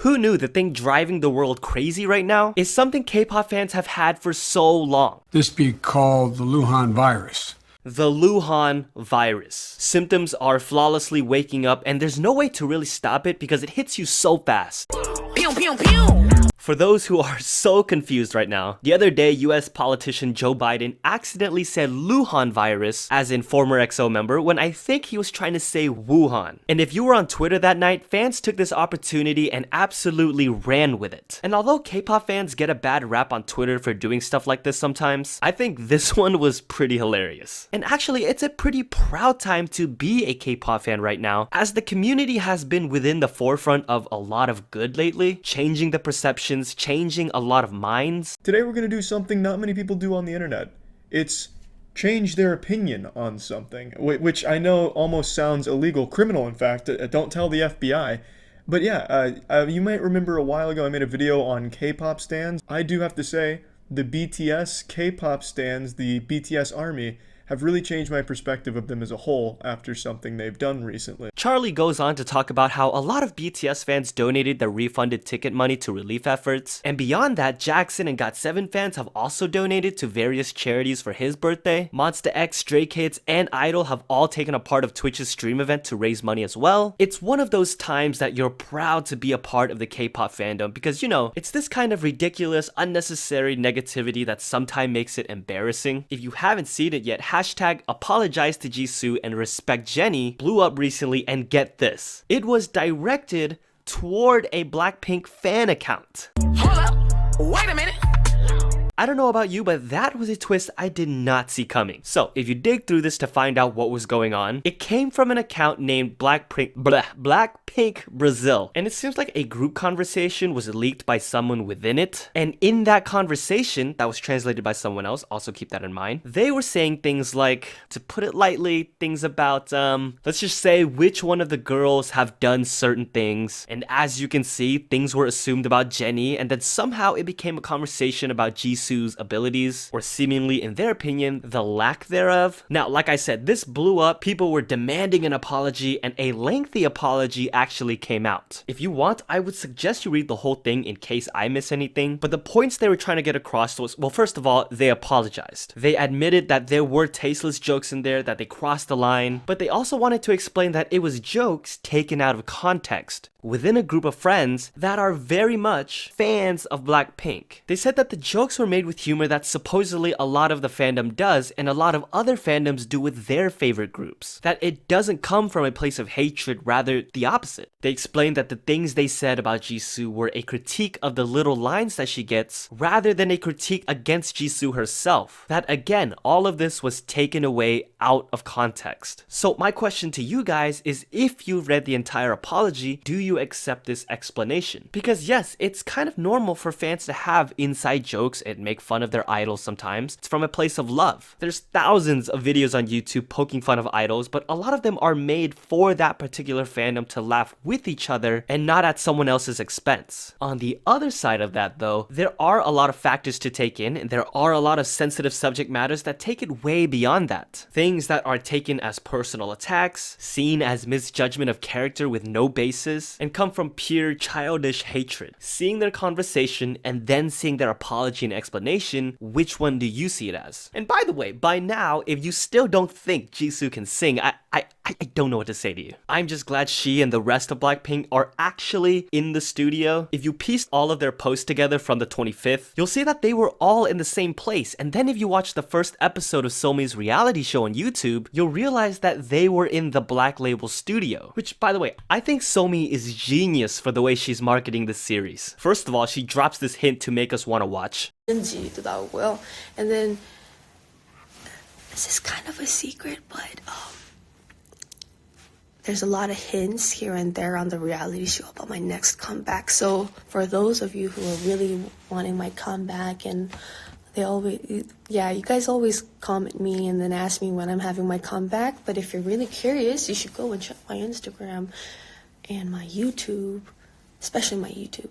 Who knew the thing driving the world crazy right now is something K-pop fans have had for so long? This be called the Luhan virus. The Luhan virus. Symptoms are flawlessly waking up, and there's no way to really stop it because it hits you so fast. Pew, pew, pew. For those who are so confused right now, the other day US politician Joe Biden accidentally said Luhan virus, as in former XO member, when I think he was trying to say Wuhan. And if you were on Twitter that night, fans took this opportunity and absolutely ran with it. And although K-pop fans get a bad rap on Twitter for doing stuff like this sometimes, I think this one was pretty hilarious. And actually, it's a pretty proud time to be a K-pop fan right now, as the community has been within the forefront of a lot of good lately, changing the perception, changing a lot of minds. Today we're going to do something not many people do on the internet. It's change their opinion on something, which I know almost sounds illegal, criminal in fact. Don't tell the FBI. But yeah, you might remember a while ago I made a video on K-pop stans. I do have to say, the BTS K-pop stans, the BTS army, have really changed my perspective of them as a whole after something they've done recently. Charlie goes on to talk about how a lot of BTS fans donated their refunded ticket money to relief efforts, and beyond that, Jackson and GOT7 fans have also donated to various charities for his birthday. Monsta X, Stray Kids, and Idol have all taken a part of Twitch's stream event to raise money as well. It's one of those times that you're proud to be a part of the K-pop fandom because, you know, it's this kind of ridiculous, unnecessary negativity that sometimes makes it embarrassing. If you haven't seen it yet, hashtag apologize to Jisoo and respect Jennie blew up recently, and get this. It was directed toward a BLACKPINK fan account. Hold up, wait a minute. I don't know about you, but that was a twist I did not see coming. So, if you dig through this to find out what was going on, it came from an account named BLACKPINK Brazil. And it seems like a group conversation was leaked by someone within it. And in that conversation, that was translated by someone else, also keep that in mind, they were saying things like, to put it lightly, things about, let's just say which one of the girls have done certain things. And as you can see, things were assumed about Jennie, and then somehow it became a conversation about Jisoo's abilities, or seemingly, in their opinion, the lack thereof. Now, like I said, this blew up. People were demanding an apology, and a lengthy apology actually came out. If you want, I would suggest you read the whole thing in case I miss anything, but the points they were trying to get across was, well, first of all, they apologized. They admitted that there were tasteless jokes in there, that they crossed the line, but they also wanted to explain that it was jokes taken out of context within a group of friends that are very much fans of BLACKPINK. They said that the jokes were made with humor that supposedly a lot of the fandom does and a lot of other fandoms do with their favorite groups. That it doesn't come from a place of hatred, rather the opposite. They explained that the things they said about Jisoo were a critique of the little lines that she gets rather than a critique against Jisoo herself. That again, all of this was taken away out of context. So my question to you guys is, if you've read the entire apology, do you accept this explanation? Because yes, it's kind of normal for fans to have inside jokes and make fun of their idols sometimes. It's from a place of love. There's thousands of videos on YouTube poking fun of idols, but a lot of them are made for that particular fandom to laugh with each other and not at someone else's expense. On the other side of that though, there are a lot of factors to take in, and there are a lot of sensitive subject matters that take it way beyond that. Things that are taken as personal attacks, seen as misjudgment of character with no basis, and come from pure childish hatred. Seeing their conversation and then seeing their apology and explanation, which one do you see it as? And by the way, by now, if you still don't think Jisoo can sing, I don't know what to say to you. I'm just glad she and the rest of BLACKPINK are actually in the studio. If you pieced all of their posts together from the 25th, you'll see that they were all in the same place. And then if you watch the first episode of Somi's reality show on YouTube, you'll realize that they were in the Black Label studio. Which, by the way, I think Somi is genius for the way she's marketing this series. First of all, she drops this hint to make us want to watch. And then this is kind of a secret, but there's a lot of hints here and there on the reality show about my next comeback. So for those of you who are really wanting my comeback, and you guys always comment me and then ask me when I'm having my comeback. But if you're really curious, you should go and check my Instagram and my YouTube, especially my YouTube.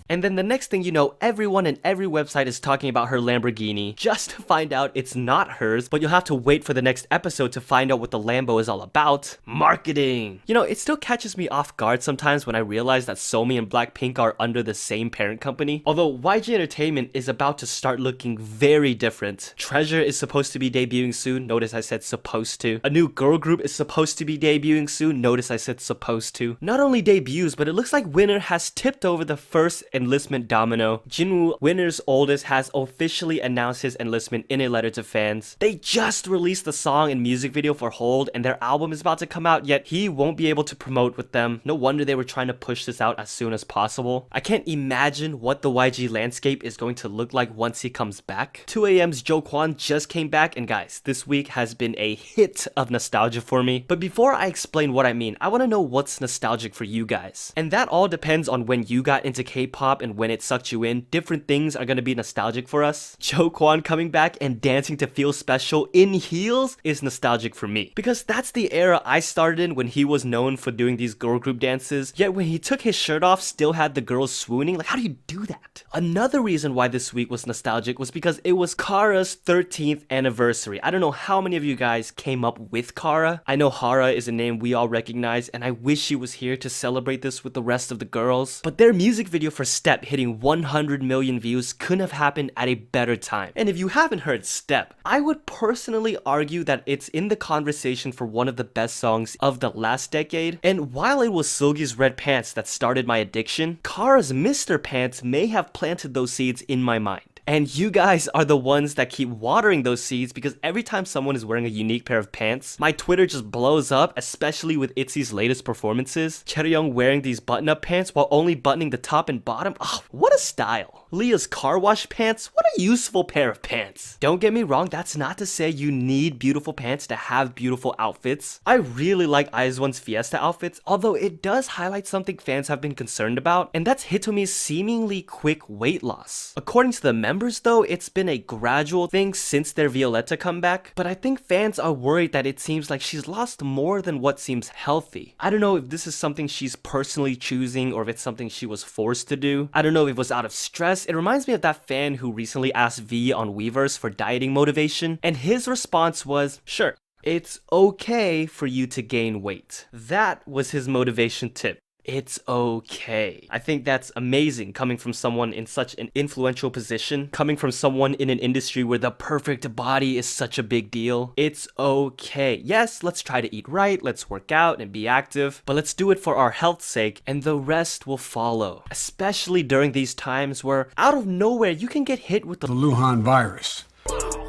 And then the next thing you know, everyone and every website is talking about her Lamborghini, just to find out it's not hers, but you'll have to wait for the next episode to find out what the Lambo is all about. Marketing! You know, it still catches me off guard sometimes when I realize that Somi and BLACKPINK are under the same parent company. Although YG Entertainment is about to start looking very different. Treasure is supposed to be debuting soon, notice I said supposed to. A new girl group is supposed to be debuting soon, notice I said supposed to. Not only debuts, but it looks like Winner has tipped over the first Enlistment domino. Jinwoo, Winner's oldest, has officially announced his enlistment in a letter to fans. They just released the song and music video for Hold, and their album is about to come out, yet he won't be able to promote with them. No wonder they were trying to push this out as soon as possible. I can't imagine what the YG landscape is going to look like once he comes back. 2AM's Jo Kwon just came back, and guys, this week has been a hit of nostalgia for me. But before I explain what I mean, I want to know what's nostalgic for you guys. And that all depends on when you got into K-pop and when it sucked you in. Different things are going to be nostalgic for us. Jo Kwon coming back and dancing to Feel Special in heels is nostalgic for me, because that's the era I started in when he was known for doing these girl group dances, yet when he took his shirt off still had the girls swooning. Like, how do you do that? Another reason why this week was nostalgic was because it was Kara's 13th anniversary. I don't know how many of you guys came up with Kara. I know Hara is a name we all recognize, and I wish she was here to celebrate this with the rest of the girls. But their music video for Step hitting 100 million views couldn't have happened at a better time. And if you haven't heard Step, I would personally argue that it's in the conversation for one of the best songs of the last decade. And while it was Seulgi's Red Pants that started my addiction, Kara's Mr. Pants may have planted those seeds in my mind. And you guys are the ones that keep watering those seeds, because every time someone is wearing a unique pair of pants, my Twitter just blows up, especially with ITZY's latest performances. Chaeryeong wearing these button-up pants while only buttoning the top and bottom. Oh, what a style. Leah's car wash pants, what a useful pair of pants. Don't get me wrong, that's not to say you need beautiful pants to have beautiful outfits. I really like IZ*ONE's Fiesta outfits, although it does highlight something fans have been concerned about, and that's Hitomi's seemingly quick weight loss. According to the members though, it's been a gradual thing since their Violetta comeback, but I think fans are worried that it seems like she's lost more than what seems healthy. I don't know if this is something she's personally choosing or if it's something she was forced to do. I don't know if it was out of stress. It reminds me of that fan who recently asked V on Weverse for dieting motivation, and his response was, sure, it's okay for you to gain weight. That was his motivation tip. It's okay. I think that's amazing, coming from someone in such an influential position, coming from someone in an industry where the perfect body is such a big deal. It's okay. Yes, let's try to eat right, let's work out and be active, but let's do it for our health's sake, and the rest will follow. Especially during these times where out of nowhere you can get hit with The Luhan virus.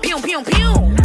Pew, pew, pew.